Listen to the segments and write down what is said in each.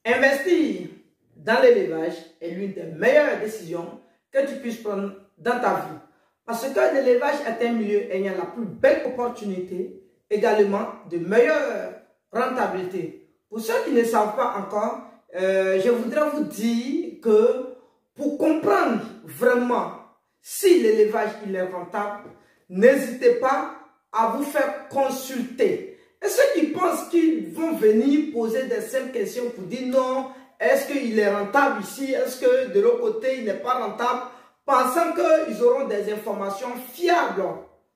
Investir dans l'élevage est l'une des meilleures décisions que tu puisses prendre dans ta vie. Parce que l'élevage est un milieu ayant la plus belle opportunité, également de meilleure rentabilité. Pour ceux qui ne savent pas encore, je voudrais vous dire que pour comprendre vraiment si l'élevage il est rentable, n'hésitez pas à vous faire consulter. Et ceux qui pensent qu'ils vont venir poser des simples questions pour dire non, est-ce qu'il est rentable ici, est-ce que de l'autre côté il n'est pas rentable, pensant qu'ils auront des informations fiables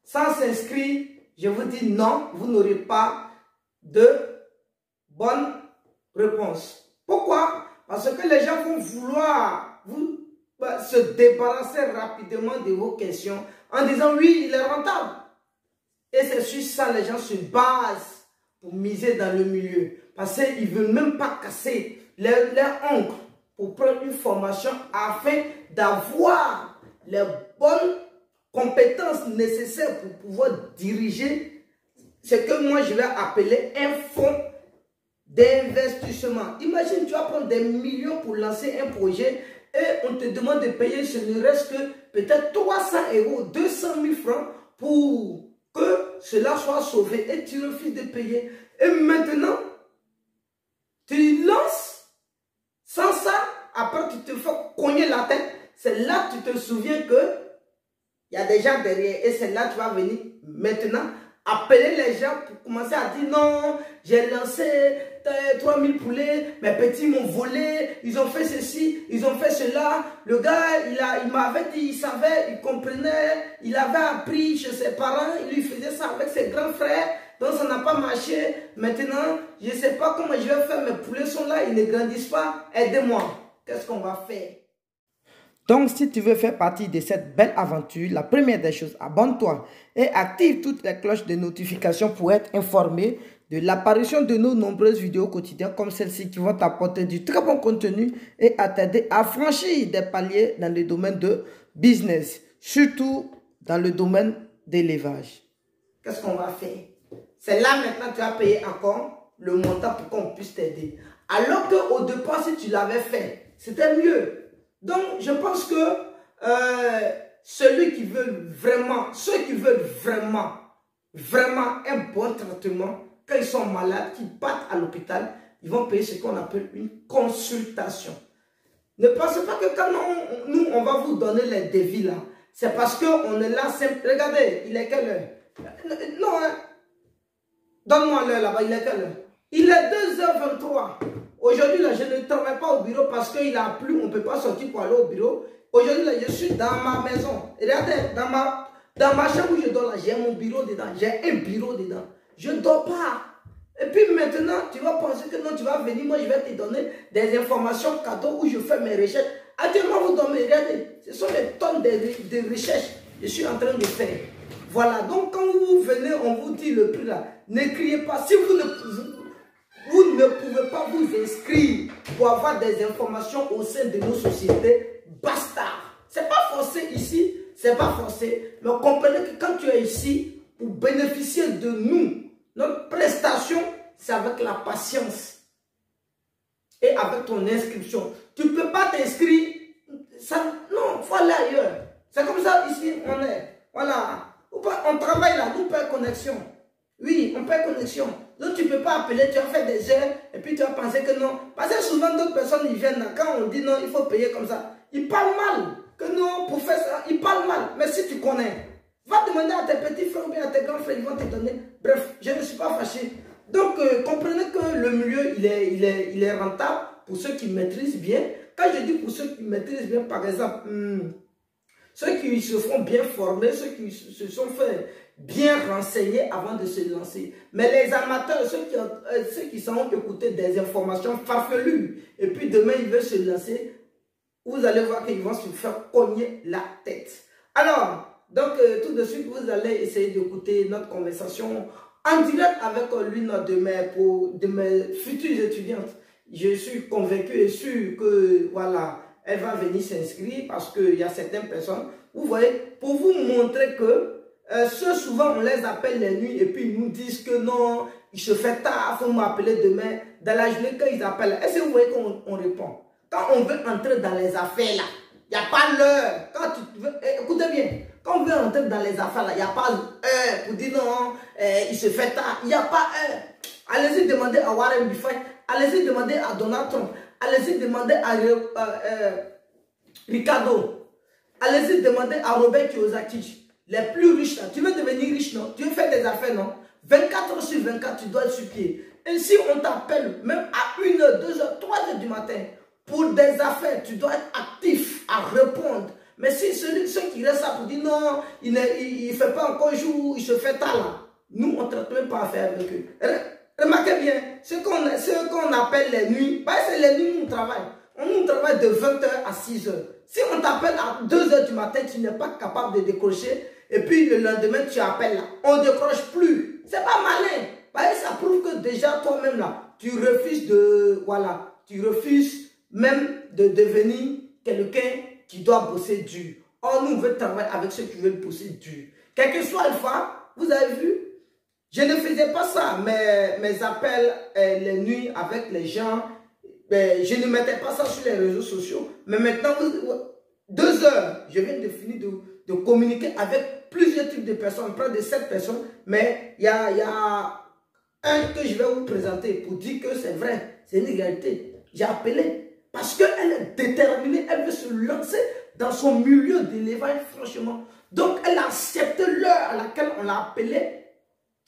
sans s'inscrire, je vous dis non, vous n'aurez pas de bonne réponse. Pourquoi? Parce que les gens vont vouloir se débarrasser rapidement de vos questions en disant oui, il est rentable. Et c'est sur ça que les gens se basent pour miser dans le milieu. Parce qu'ils ne veulent même pas casser leur ongle pour prendre une formation afin d'avoir les bonnes compétences nécessaires pour pouvoir diriger ce que moi je vais appeler un fonds d'investissement. Imagine, tu vas prendre des millions pour lancer un projet et on te demande de payer ce ne reste que peut-être 300 €, 200 000 francs pour que cela soit sauvé et tu refuses de payer. Et maintenant, tu lances sans ça, après tu te fais cogner la tête. C'est là que tu te souviens que il y a des gens derrière et c'est là que tu vas venir maintenant appeler les gens pour commencer à dire non, j'ai lancé 3000 poulets, mes petits m'ont volé, ils ont fait ceci, ils ont fait cela. Le gars, il m'avait dit, il savait, il comprenait, il avait appris chez ses parents, il lui faisait ça avec ses grands frères, donc ça n'a pas marché. Maintenant, je ne sais pas comment je vais faire, mes poulets sont là, ils ne grandissent pas, aidez-moi. Qu'est-ce qu'on va faire? Donc, si tu veux faire partie de cette belle aventure, la première des choses, abonne-toi et active toutes les cloches de notification pour être informé de l'apparition de nos nombreuses vidéos quotidiennes comme celle-ci qui vont t'apporter du très bon contenu et à t'aider à franchir des paliers dans le domaine de business, surtout dans le domaine d'élevage. Qu'est-ce qu'on va faire? C'est là maintenant que tu vas payer encore le montant pour qu'on puisse t'aider. Alors qu'au départ, si tu l'avais fait, c'était mieux. Donc, je pense que ceux qui veulent vraiment un bon traitement, quand ils sont malades, qu'ils partent à l'hôpital, ils vont payer ce qu'on appelle une consultation. Ne pensez pas que quand nous, on va vous donner les devis là, c'est parce qu'on est là simple. Regardez, il est quelle heure? Non, hein? Donne-moi l'heure là-bas, il est quelle heure? Il est 2h23. Aujourd'hui, là, je ne travaille pas au bureau parce qu'il a plu, on ne peut pas sortir pour aller au bureau. Aujourd'hui, là, je suis dans ma maison. Regardez, dans ma chambre où je dors, là, j'ai mon bureau dedans. J'ai un bureau dedans. Je ne dors pas. Et puis maintenant, tu vas penser que non, tu vas venir, moi, je vais te donner des informations cadeaux où je fais mes recherches. Actuellement, vous dormez, regardez, ce sont des tonnes de recherches que je suis en train de faire. Voilà, donc quand vous venez, on vous dit le prix là, ne criez pas. Si vous ne pouvez pas vous inscrire pour avoir des informations au sein de nos sociétés, basta. C'est pas forcé ici, c'est pas forcé. Mais comprenez que quand tu es ici, pour bénéficier de nous, notre prestation, c'est avec la patience et avec ton inscription. Tu ne peux pas t'inscrire, non, il faut aller ailleurs. C'est comme ça ici, on est. Voilà. On travaille là, nous payons connexion. Oui, on paye connexion. Donc tu ne peux pas appeler, tu vas faire des heures et puis tu vas penser que non. Parce que souvent d'autres personnes ils viennent là, quand on dit non, il faut payer comme ça. Ils parlent mal. Que non, pour faire ça, ils parlent mal. Mais si tu connais, va demander à tes petits frères ou bien à tes grands frères, ils vont te donner. Bref, je ne suis pas fâché. Donc comprenez que le milieu, il est rentable pour ceux qui maîtrisent bien. Quand je dis pour ceux qui maîtrisent bien, par exemple, ceux qui se font bien former, ceux qui se sont fait bien renseigner avant de se lancer. Mais les amateurs, ceux qui sont écoutés des informations farfelues, et puis demain ils veulent se lancer, vous allez voir qu'ils vont se faire cogner la tête. Alors, donc tout de suite, vous allez essayer d'écouter notre conversation en direct avec l'une de mes futures étudiantes. Je suis convaincu et sûr que, voilà, elle va venir s'inscrire parce qu'il y a certaines personnes, vous voyez, pour vous montrer que ceux souvent on les appelle les nuits et puis ils nous disent que non, il se fait tard, il faut m'appeler demain. dans la journée, quand ils appellent, est-ce que vous voyez qu'on répond? Quand on veut entrer dans les affaires là, il n'y a pas l'heure. Quand tu veux, écoutez bien, quand on veut entrer dans les affaires là, il n'y a pas heure pour dire non, il se fait tard. Il n'y a pas heure. Allez-y demander à Warren Buffett, allez-y demander à Donald Trump, allez-y demander à Ricardo, allez-y demander à Robert Kiyosaki, les plus riches là. Tu veux devenir riche, non? Tu veux faire des affaires, non? 24 heures sur 24, tu dois être sur pied. Et si on t'appelle, même à 1 h, 2 h, 3 h du matin, pour des affaires, tu dois être actif à répondre. Mais si ceux qui restent là pour dire non, il ne fait pas encore jour, il se fait tard là, nous, on ne traite même pas à faire avec eux. Remarquez bien, ce qu'on appelle les nuits, c'est les nuits où on travaille. On travaille de 20 h à 6 h. Si on t'appelle à 2 h du matin, tu n'es pas capable de décrocher, et puis le lendemain, tu appelles là, on ne décroche plus. C'est pas malin. Ça prouve que déjà toi-même là, tu refuses tu refuses même de devenir quelqu'un qui doit bosser dur. Or, nous, on veut travailler avec ceux qui veulent bosser dur. Quel que soit le fois, vous avez vu, je ne faisais pas ça, mes appels les nuits avec les gens, je ne mettais pas ça sur les réseaux sociaux. Mais maintenant, 2 heures, je viens de finir de communiquer avec plusieurs types de personnes, près de 7 personnes, mais il y a un que je vais vous présenter pour dire que c'est vrai, c'est une réalité. J'ai appelé parce qu'elle est déterminée, elle veut se lancer dans son milieu d'élevage, franchement. Donc, elle a accepté l'heure à laquelle on l'a appelée.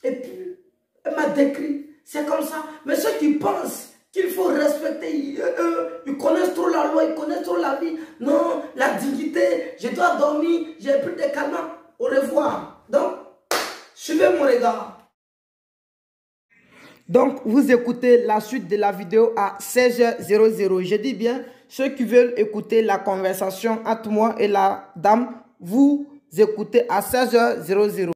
Et puis, elle m'a décrit. C'est comme ça. Mais ceux qui pensent qu'il faut respecter, ils connaissent trop la loi, ils connaissent trop la vie. Non, la dignité, je dois dormir, j'ai pris des calmants. Au revoir. Donc, suivez mon regard. Donc, vous écoutez la suite de la vidéo à 16h00. Je dis bien, ceux qui veulent écouter la conversation entre moi et la dame, vous écoutez à 16h00.